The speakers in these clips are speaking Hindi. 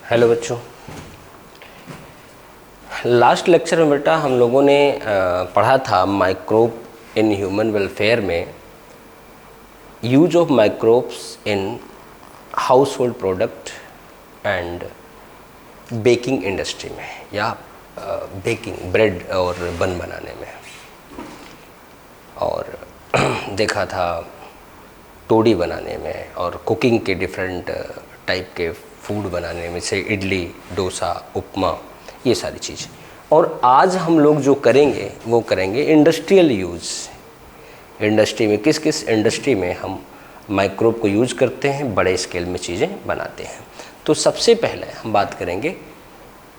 हेलो बच्चों, लास्ट लेक्चर में बेटा हम लोगों ने पढ़ा था माइक्रोब इन ह्यूमन वेलफेयर में use of microbes in house hold product and baking industry में या बेकिंग ब्रेड और बन बनाने में। और देखा था तोड़ी बनाने में और कुकिंग के डिफरेंट टाइप के फूड बनाने में, से इडली, डोसा, उपमा, ये सारी चीज़। और आज हम लोग जो करेंगे वो करेंगे इंडस्ट्रियल यूज़। इंडस्ट्री में किस किस इंडस्ट्री में हम माइक्रोब को यूज़ करते हैं, बड़े स्केल में चीज़ें बनाते हैं। तो सबसे पहले हम बात करेंगे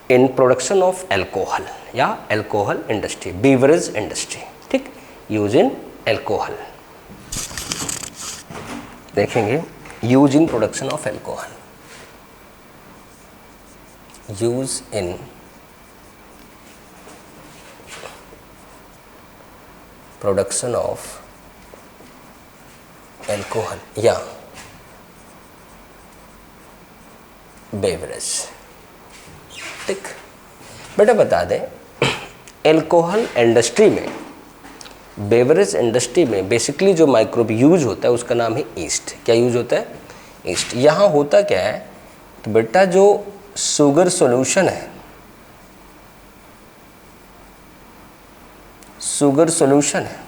इन प्रोडक्शन ऑफ एल्कोहल या एल्कोहल इंडस्ट्री, बीवरेज इंडस्ट्री। ठीक, यूज इन एल्कोहल देखेंगे। Use in production of alcohol, use in production of alcohol या बेवरेज। ठीक, बेटा बता दें, एल्कोहल इंडस्ट्री में, बेवरेज इंडस्ट्री में बेसिकली जो माइक्रोब यूज होता है उसका नाम है ईस्ट। क्या यूज होता है? ईस्ट। यहाँ होता क्या है कि बेटा जो शुगर सॉल्यूशन है, शुगर सॉल्यूशन है,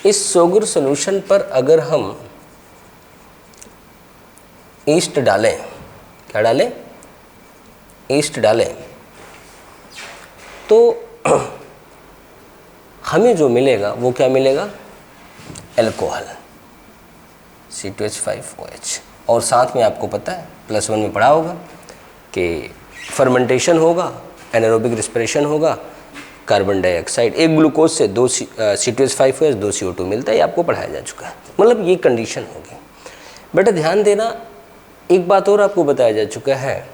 इस शुगर सॉल्यूशन पर अगर हम ईस्ट डालें, क्या डालें? ईस्ट डालें, तो हमें जो मिलेगा वो क्या मिलेगा? Alcohol, C2H5OH। और साथ में आपको पता है +1 में पढ़ा होगा कि फर्मेंटेशन होगा, एनारोबिक रिस्पिरेशन होगा, कार्बन डाइऑक्साइड, एक ग्लूकोज से 2 C2H5OH 2 CO2 मिलता है। ये आपको पढ़ाया जा चुका है। मतलब ये कंडीशन होगी। बेटा ध्यान देना, एक बात और आपको बताया जा चुका है,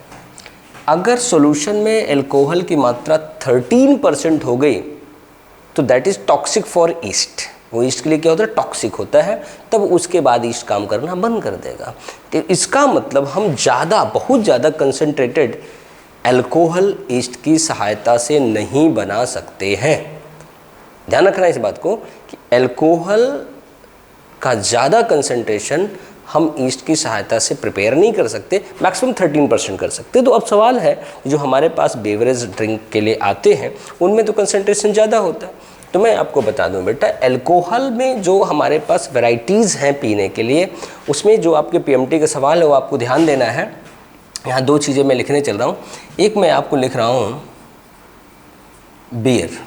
अगर सॉल्यूशन में एल्कोहल की मात्रा 13% हो गई तो that is toxic for east. वो ईस्ट के लिए क्या होता है? टॉक्सिक होता है। तब उसके बाद ईस्ट काम करना बंद कर देगा। तो इसका मतलब हम ज़्यादा, बहुत ज़्यादा कंसनट्रेटेड एल्कोहल ईस्ट की सहायता से नहीं बना सकते हैं। ध्यान रखना इस बात को कि एल्कोहल का ज़्यादा कंसंट्रेशन हम ईस्ट की सहायता से प्रिपेयर नहीं कर सकते, मैक्सिमम 13% कर सकते। तो अब सवाल है, जो हमारे पास बेवरेज ड्रिंक के लिए आते हैं उनमें तो कंसंट्रेशन ज़्यादा होता है। तो मैं आपको बता दूं बेटा, एल्कोहल में जो हमारे पास वैरायटीज़ हैं पीने के लिए, उसमें जो आपके PMT का सवाल है वो आपको ध्यान देना है। यहाँ 2 चीज़ें मैं लिखने चल रहा हूँ। एक मैं आपको लिख रहा हूँ बियर,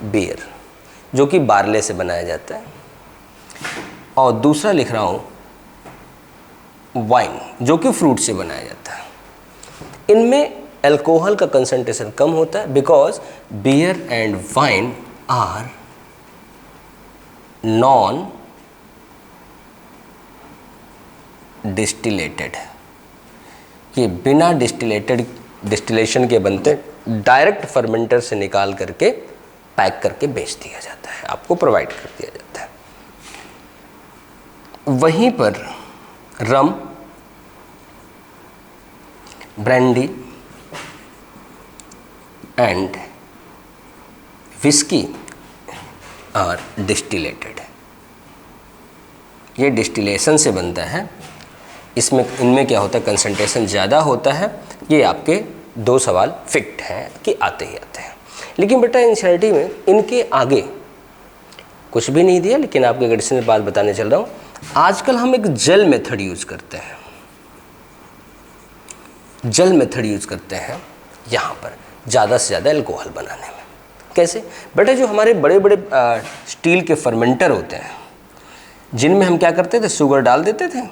बियर जो कि बार्ले से बनाया जाता है, और दूसरा लिख रहा हूँ वाइन जो कि फ्रूट से बनाया जाता है। इनमें एल्कोहल का कंसंट्रेशन कम होता है because beer and wine are non distilled. ये बिना डिस्टिलेशन के बनते, डायरेक्ट फर्मेंटर से निकाल करके पैक करके बेच दिया जाता है, आपको प्रोवाइड कर दिया जाता है। वहीं पर रम, ब्रांडी एंड विस्की आर डिस्टिलेटेड। ये डिस्टिलेशन से बनता है। इसमें, इनमें क्या होता है? कंसंट्रेशन ज़्यादा होता है। ये आपके 2 सवाल फिक्ट हैं कि आते ही आते हैं। लेकिन बेटा एनसीईआरटी में इनके आगे कुछ भी नहीं दिया, लेकिन आपको एक एडिशनल बात बताने चल रहा हूँ। आजकल हम एक जेल मेथड यूज़ करते हैं, जेल मेथड यूज़ करते हैं यहाँ पर ज़्यादा से ज़्यादा एल्कोहल बनाने में। कैसे? बेटा जो हमारे बड़े बड़े स्टील के फर्मेंटर होते हैं, जिनमें हम क्या करते थे? शुगर डाल देते थे।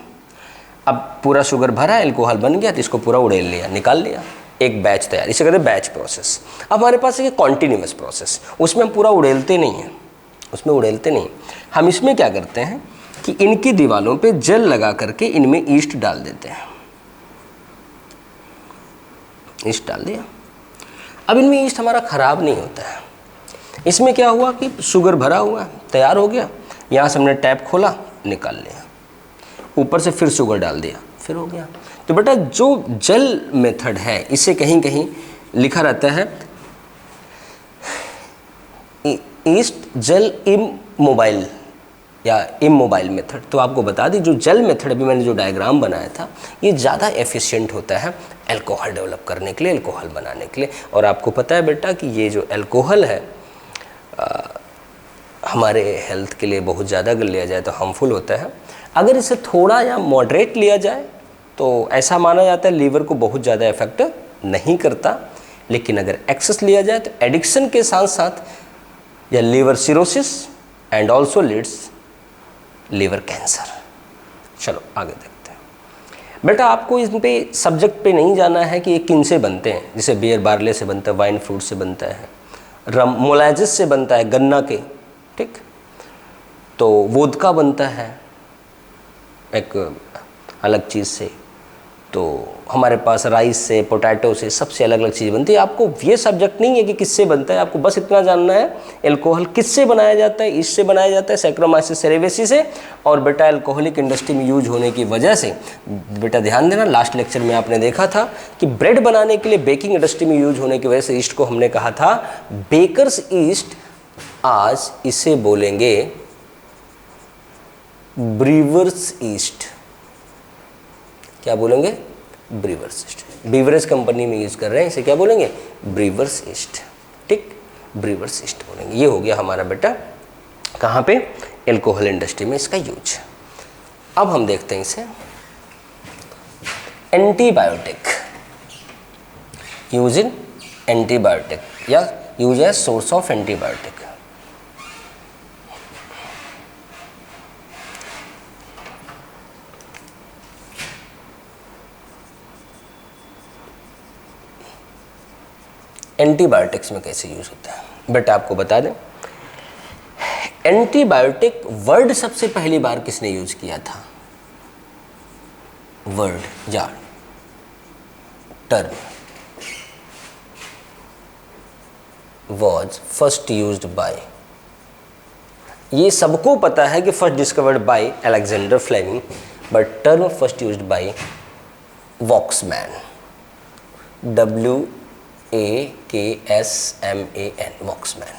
अब पूरा शुगर भरा, एल्कोहल बन गया, तो इसको पूरा उड़ेल लिया, निकाल लिया, एक बैच तैयार। इसे कहते हैं बैच प्रोसेस। अब हमारे पास एक कॉन्टिन्यूअस प्रोसेस, उसमें हम पूरा उड़ेलते नहीं हैं, उसमें उड़ेलते नहीं। हम इसमें क्या करते हैं कि इनकी दीवारों पे जेल लगा करके इनमें ईस्ट डाल देते हैं। ईस्ट डाल दिया। अब इनमें ईस्ट हमारा ख़राब नहीं होता है। इसमें क्या हुआ कि शुगर भरा हुआ है, तैयार हो गया, यहाँ से हमने टैप खोला, निकाल लिया, ऊपर से फिर शुगर डाल दिया, फिर हो गया। तो बेटा जो जेल मेथड है इसे कहीं कहीं लिखा रहता है ईस्ट जेल इमोबाइल या इमोबाइल मेथड। तो आपको बता दें जो जेल मेथड अभी मैंने जो डायग्राम बनाया था ये ज़्यादा एफिशिएंट होता है अल्कोहल डेवलप करने के लिए, अल्कोहल बनाने के लिए। और आपको पता है बेटा कि ये जो अल्कोहल है हमारे हेल्थ के लिए बहुत ज़्यादा अगर लिया जाए तो हार्मफुल होता है। अगर इसे थोड़ा या मॉडरेट लिया जाए तो ऐसा माना जाता है लीवर को बहुत ज़्यादा इफेक्ट नहीं करता, लेकिन अगर एक्सेस लिया जाए तो एडिक्शन के साथ साथ या liver cirrhosis and also leads liver cancer. चलो आगे देखते हैं। बेटा आपको इस पे सब्जेक्ट पे नहीं जाना है कि ये किन से बनते हैं, जैसे बियर बार्ले से बनता है, वाइन फ्रूट से बनता है, रम मोलाजिस से बनता है गन्ना के, ठीक, तो वोदका बनता है एक अलग चीज़ से, तो हमारे पास राइस से, पोटैटो से, सबसे अलग अलग चीज़ बनती है। आपको ये सब्जेक्ट नहीं है कि किससे बनता है, आपको बस इतना जानना है अल्कोहल किससे बनाया जाता है, इससे बनाया जाता है सैक्रोमाइसिस सेरेवेसी से। और बेटा अल्कोहलिक इंडस्ट्री में यूज होने की वजह से बेटा ध्यान देना, लास्ट लेक्चर में आपने देखा था कि ब्रेड बनाने के लिए बेकिंग इंडस्ट्री में यूज होने की वजह से ईस्ट को हमने कहा था बेकर्स ईस्ट, आज इसे बोलेंगे ब्रीवर्स ईस्ट। क्या बोलेंगे? Brewers east. बीवरेज कंपनी में यूज कर रहे हैं इसे, क्या बोलेंगे? ब्रीवर्स ईस्ट, ठीक, ब्रीवर्स ईस्ट बोलेंगे। ये हो गया हमारा बेटा कहाँ पे? अल्कोहल इंडस्ट्री में इसका यूज। अब हम देखते हैं इसे एंटीबायोटिक, यूज इन एंटीबायोटिक या use as source of antibiotic. Antibiotics में कैसे यूज होता है बेटा आपको बता दें, एंटीबायोटिक वर्ड सबसे पहली बार किसने यूज किया था? वर्ड या term was first used by, ये सबको पता है कि first discovered by Alexander Fleming, but term first used by Waksman, WAKSMAN, Waksman.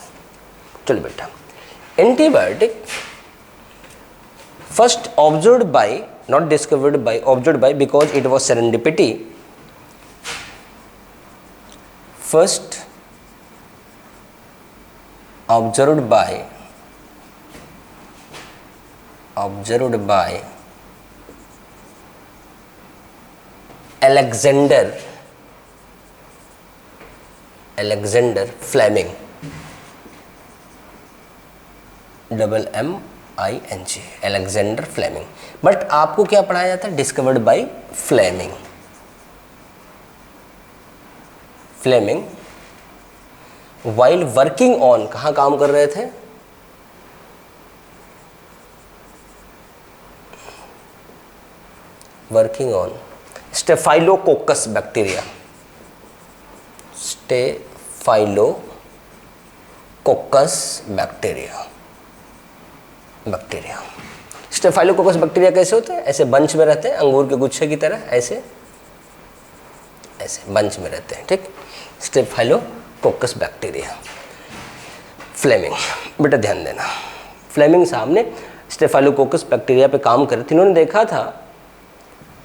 चलो बेटा, antibiotic first observed by, not discovered by, observed by because it was serendipity, first observed by Alexander Fleming, MMING, Alexander Fleming. But आपको क्या पढ़ाया जाता है? Discovered by Fleming. Fleming while working on, कहाँ काम कर रहे थे? Working on staphylococcus bacteria, staphylococcus bacteria. Staphylococcus bacteria कैसे होते हैं? ऐसे बंच में रहते हैं, अंगूर के गुच्छे की तरह, ऐसे ऐसे बंच में रहते हैं, ठीक, स्टेफाइलोकोकस बैक्टीरिया। फ्लेमिंग, बेटा ध्यान देना, फ्लेमिंग साहब ने स्टेफाइलोकोकस बैक्टीरिया पे काम करे थे। इन्होंने देखा था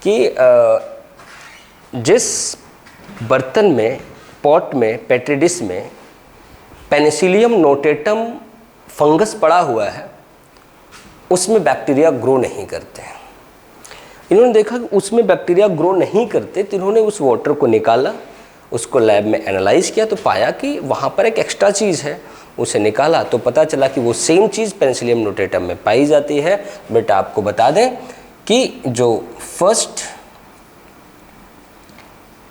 कि जिस बर्तन में, पॉट में, पेट्री डिश में पेनिसिलियम नोटेटम फंगस पड़ा हुआ है उसमें बैक्टीरिया ग्रो नहीं करते हैं। इन्होंने देखा कि उसमें बैक्टीरिया ग्रो नहीं करते, तो इन्होंने उस वाटर को निकाला, उसको लैब में एनालाइज किया तो पाया कि वहाँ पर एक एक्स्ट्रा चीज़ है, उसे निकाला तो पता चला कि वो सेम चीज़ पेनिसिलियम नोटेटम में पाई जाती है। बेटा आपको बता दें कि जो फर्स्ट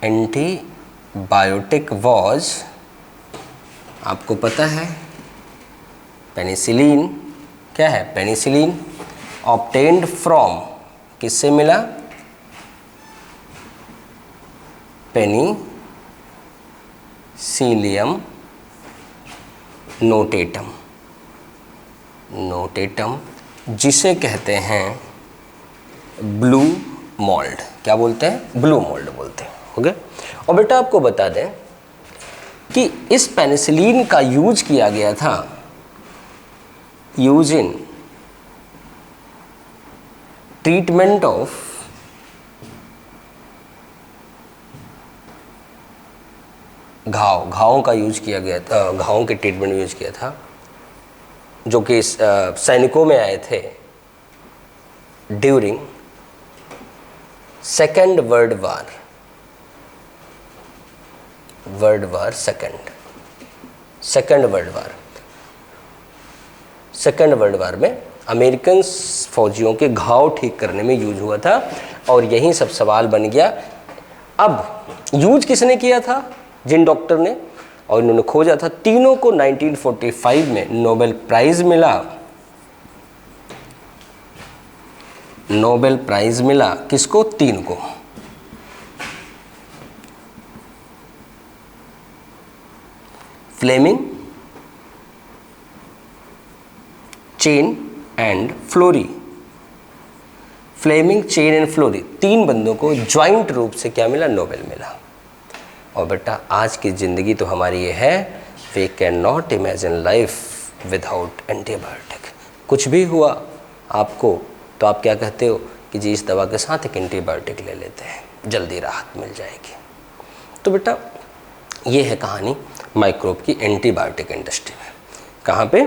एंटीबायोटिक वाज, आपको पता है पेनिसिलिन, क्या है? पेनिसिलिन ऑब्टेन्ड फ्रॉम, किससे मिला? पेनिसिलियम नोटेटम, जिसे कहते हैं ब्लू मोल्ड, क्या बोलते हैं, ब्लू मोल्ड बोलते हैं, हो गया। और बेटा आपको बता दें कि इस पेनिसिलिन का यूज किया गया था, यूज इन ट्रीटमेंट ऑफ घावों का यूज किया गया था, घावों के ट्रीटमेंट में यूज किया था, जो कि सैनिकों में आए थे during second world war second world war में अमेरिकन फौजियों के घाव ठीक करने में यूज हुआ था। और यही सब सवाल बन गया, अब यूज किसने किया था, जिन डॉक्टर ने, और इन्होंने खोजा था। तीनों को 1945 में नोबेल प्राइज मिला, किसको, तीन को। फ्लेमिंग, चेन एंड फ्लोरी, तीन बंदों को ज्वाइंट रूप से क्या मिला, नोबेल मिला। और बेटा आज की ज़िंदगी तो हमारी ये है, we can not imagine life without antibiotic. कुछ भी हुआ आपको तो आप क्या कहते हो कि जी इस दवा के साथ एक एंटीबायोटिक ले लेते हैं, जल्दी राहत मिल जाएगी। तो बेटा ये है कहानी माइक्रोब की एंटीबायोटिक इंडस्ट्री में। कहाँ पे,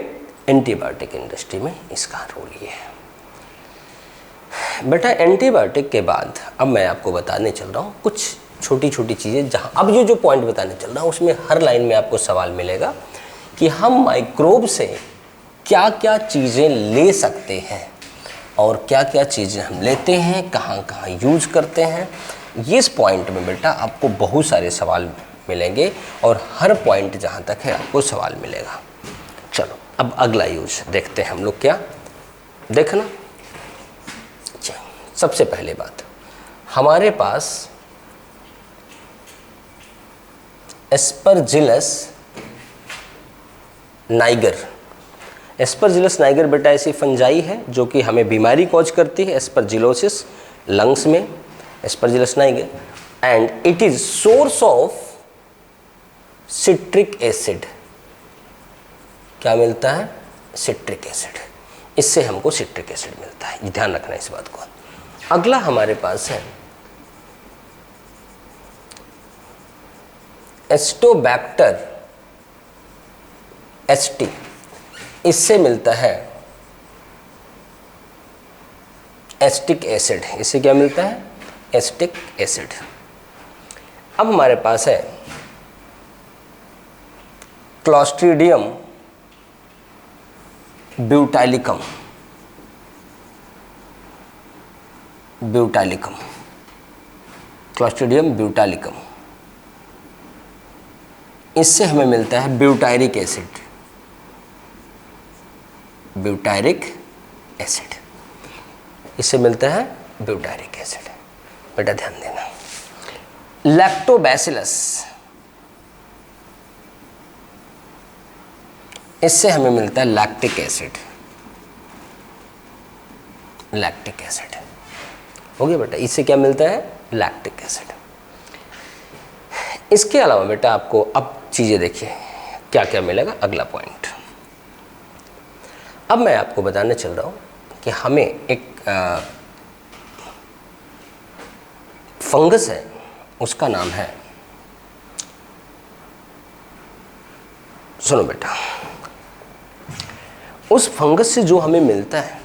एंटीबायोटिक इंडस्ट्री में इसका रोल ये है। बेटा एंटीबायोटिक के बाद अब मैं आपको बताने चल रहा हूँ कुछ छोटी छोटी चीज़ें, जहाँ अब ये जो पॉइंट बताने चल रहा हूँ उसमें हर लाइन में आपको सवाल मिलेगा कि हम माइक्रोब से क्या क्या चीज़ें ले सकते हैं और क्या क्या चीज़ें हम लेते हैं, कहाँ कहाँ यूज करते हैं। ये इस पॉइंट में बेटा आपको बहुत सारे सवाल मिलेंगे और हर पॉइंट जहाँ तक है आपको सवाल मिलेगा। चलो अब अगला यूज देखते हैं हम लोग, क्या देखना। सबसे पहले बात, हमारे पास एस्परजिलस नाइगर बेटा ऐसी फंजाई है जो कि हमें बीमारी कॉज करती है, एस्परजिलोसिस, लंग्स में Aspergillus Niger, and it is source of citric acid. क्या मिलता है, सिट्रिक एसिड, इससे हमको सिट्रिक एसिड मिलता है, ध्यान रखना इस बात को। अगला हमारे पास है एस्टोबैक्टर एसटी, इससे मिलता है एस्टिक एसिड, इससे क्या मिलता है, एस्टिक एसिड। अब हमारे पास है क्लॉस्ट्रीडियम ब्यूटाइलिकम, क्लॉस्ट्रीडियम ब्यूटाइलिकम, इससे हमें मिलता है ब्यूटायरिक एसिड, इससे मिलता है ब्यूटायरिक एसिड। बेटा ध्यान देना। लैक्टोबैसिलस, इससे हमें मिलता है लैक्टिक एसिड, हो गया बेटा, इससे क्या मिलता है, लैक्टिक एसिड। इसके अलावा बेटा आपको अब चीज़ें देखिए क्या क्या मिलेगा, अगला पॉइंट। अब मैं आपको बताने चल रहा हूँ कि हमें एक फंगस है, उसका नाम है, सुनो बेटा, उस फंगस से जो हमें मिलता है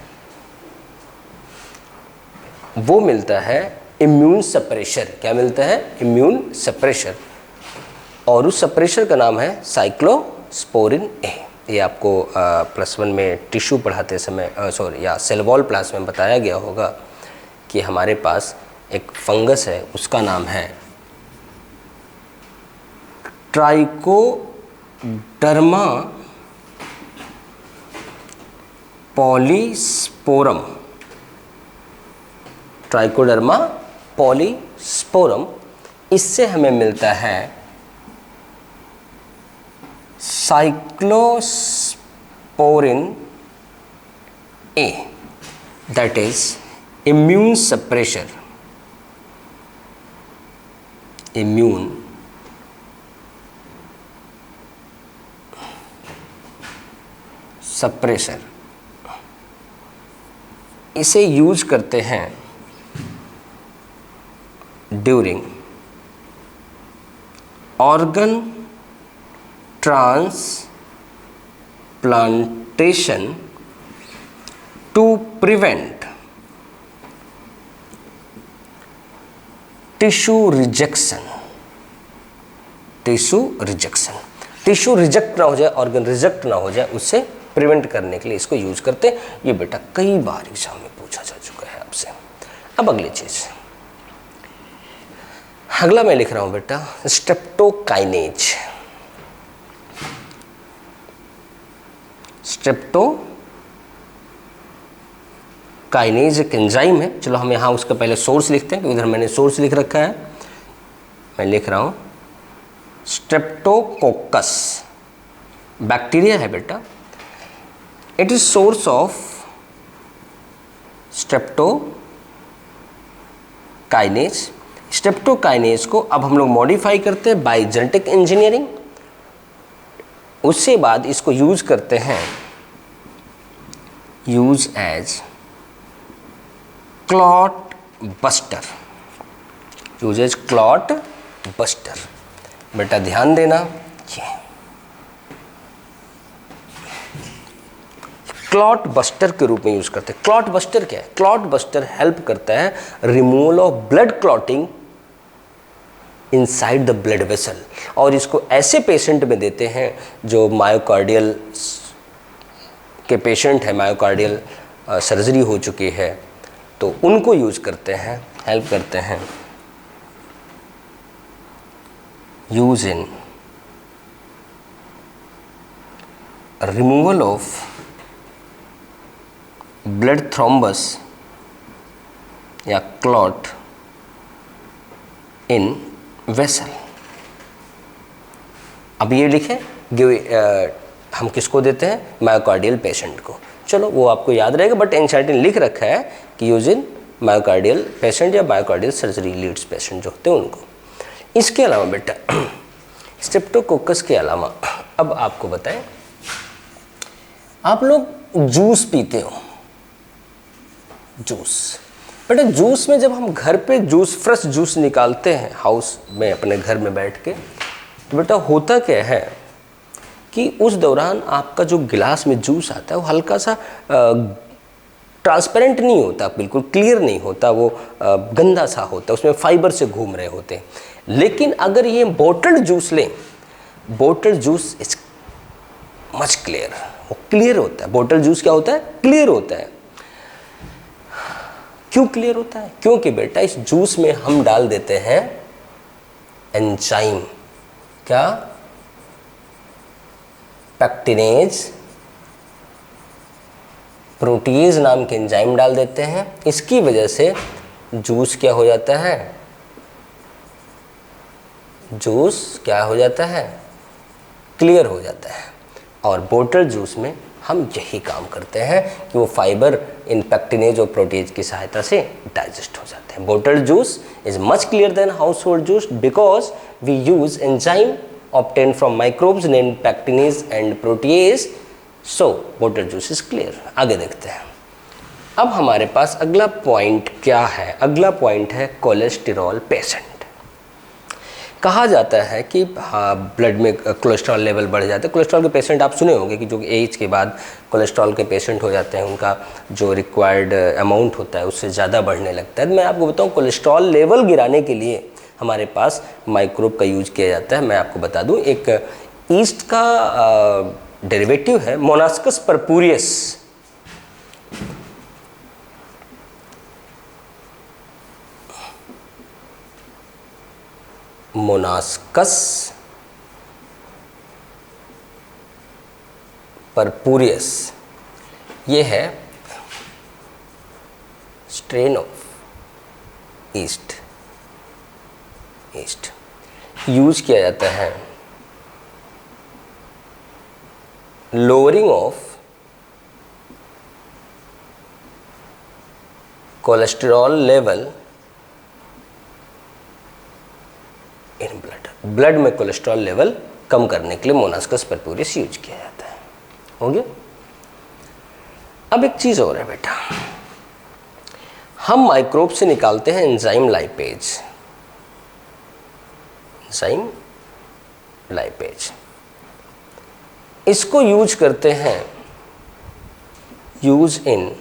वो मिलता है इम्यून सप्रेशर। क्या मिलता है, इम्यून सप्रेशर, और उस सप्रेशर का नाम है साइक्लोस्पोरिन ए। ये आपको +1 में टिश्यू पढ़ाते समय या सेल वॉल क्लास में बताया गया होगा कि हमारे पास एक फंगस है, उसका नाम है ट्राइकोडर्मा पॉलीस्पोरम, इससे हमें मिलता है cyclosporin A, that is immune suppressor. Immune suppressor, इसे यूज करते हैं during organ transplantation to prevent tissue rejection. Tissue reject ना हो जाए, ऑर्गन रिजेक्ट ना हो जाए, उससे प्रिवेंट करने के लिए इसको यूज करते हैं। ये बेटा कई बार एग्जाम में पूछा जा चुका है आपसे। अब अगली चीज, अगला मैं लिख रहा हूं बेटा स्ट्रेप्टोकाइनेज। स्ट्रेप्टोकाइनेज एक एंजाइम है। चलो हम यहां उसका पहले सोर्स लिखते हैं, इधर मैंने सोर्स लिख रखा है। मैं लिख रहा हूं स्ट्रेप्टोकोकस बैक्टीरिया है बेटा। It is source of streptokinase. Streptokinase को अब हम लोग मॉडिफाई करते हैं बाय जेनेटिक इंजीनियरिंग। उससे बाद इसको यूज करते हैं, use as clot buster. Use as clot buster. बेटा ध्यान देना, ये क्लॉट बस्टर के रूप में यूज करते हैं। क्लॉट बस्टर क्या है? क्लॉट बस्टर हेल्प करता है removal of blood clotting inside the blood vessel. और इसको ऐसे पेशेंट में देते हैं जो मायोकार्डियल के पेशेंट है, मायोकार्डियल सर्जरी हो चुकी है, तो उनको यूज करते हैं, हेल्प करते हैं। Use in removal of blood thrombus या क्लॉट इन वेसल। अब ये लिखें हम किसको देते हैं? मायोकार्डियल पेशेंट को। चलो वो आपको याद रहेगा, बट एनसीईआरटी ने लिख रखा है कि यूज इन मायोकार्डियल पेशेंट या मायोकार्डियल सर्जरी लीड्स पेशेंट जो होते हैं उनको। इसके अलावा बेटा स्ट्रेप्टोकोकस के अलावा अब आपको बताएं, आप लोग जूस पीते हो। जूस बेटा, जूस में जब हम घर पे जूस, फ्रेश जूस निकालते हैं हाउस में अपने घर में बैठ के, तो बेटा होता क्या है कि उस दौरान आपका जो गिलास में जूस आता है वो हल्का सा ट्रांसपेरेंट नहीं होता, बिल्कुल क्लियर नहीं होता, वो गंदा सा होता है, उसमें फाइबर से घूम रहे होते हैं। लेकिन अगर ये बोटल्ड जूस लें, बोटल्ड जूस इज मच क्लियर, वो क्लियर होता है। बोटल्ड जूस क्या होता है? क्लियर होता है। क्यों क्लियर होता है? क्योंकि बेटा इस जूस में हम डाल देते हैं एंजाइम। क्या? पैक्टिनेज, प्रोटीज नाम के एंजाइम डाल देते हैं। इसकी वजह से जूस क्या हो जाता है? जूस क्या हो जाता है? क्लियर हो जाता है। और बोतल जूस में हम यही काम करते हैं कि वो फाइबर इन पैक्टिनेज और प्रोटीज की सहायता से डाइजेस्ट हो जाते हैं। बोतल juice is much clear than household juice because we use enzyme obtained from microbes named pectinase and protease, so water juice is clear। आगे देखते हैं। अब हमारे पास अगला पॉइंट क्या है? अगला पॉइंट है कोलेस्टेरॉल पेशेंट। कहा जाता है कि हाँ, ब्लड में कोलेस्ट्रॉल लेवल बढ़ जाता है। कोलेस्ट्रॉल के पेशेंट आप सुने होंगे कि जो एज के बाद कोलेस्ट्रॉल के पेशेंट हो जाते हैं, उनका जो रिक्वायर्ड अमाउंट होता है उससे ज़्यादा बढ़ने लगता है। मैं आपको बताऊँ, कोलेस्ट्रॉल लेवल गिराने के लिए हमारे पास माइक्रोब का यूज किया जाता है। मैं आपको बता दूं, एक ईस्ट का डेरिवेटिव है मोनास्कस परपुरियस। मोनास्कस परपुरियस ये है स्ट्रेन ऑफ ईस्ट यूज किया जाता है lowering of cholesterol level in blood, blood में कोलेस्ट्रॉल लेवल कम करने के लिए मोनास्कस परप्यूरिस यूज किया जाता है। हो गया। अब एक चीज़ और है बेटा, हम माइक्रोब से निकालते हैं एंजाइम लाइपेज, एंजाइम लाइपेज, इसको यूज करते हैं, use in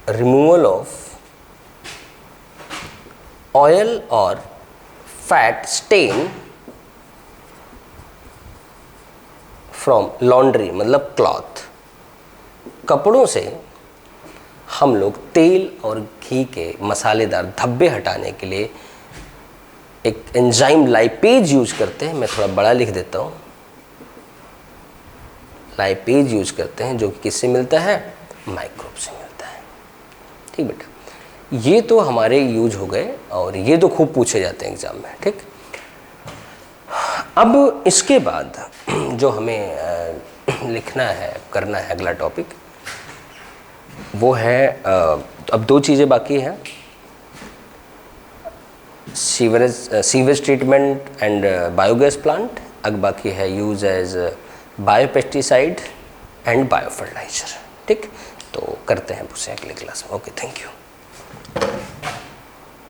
removal of oil और फैट स्टेन फ्रॉम लॉन्ड्री, मतलब क्लॉथ। कपड़ों से हम लोग तेल और घी के मसालेदार धब्बे हटाने के लिए एक एंजाइम लाइपेज यूज करते हैं। मैं थोड़ा बड़ा लिख देता हूँ, लाइपेज यूज करते हैं, जो कि किससे मिलता है, माइक्रोब से मिलता है। ठीक बेटा, ये तो हमारे यूज हो गए और ये तो खूब पूछे जाते हैं एग्जाम में। ठीक, अब इसके बाद जो हमें लिखना है, करना है, अगला टॉपिक वो है, अब दो चीज़ें बाकी हैं, sewage treatment and biogas plant. अब बाकी है use as biopesticide and biofertiliser. ठीक, तो करते हैं उसे अगले क्लास में। Okay, thank you.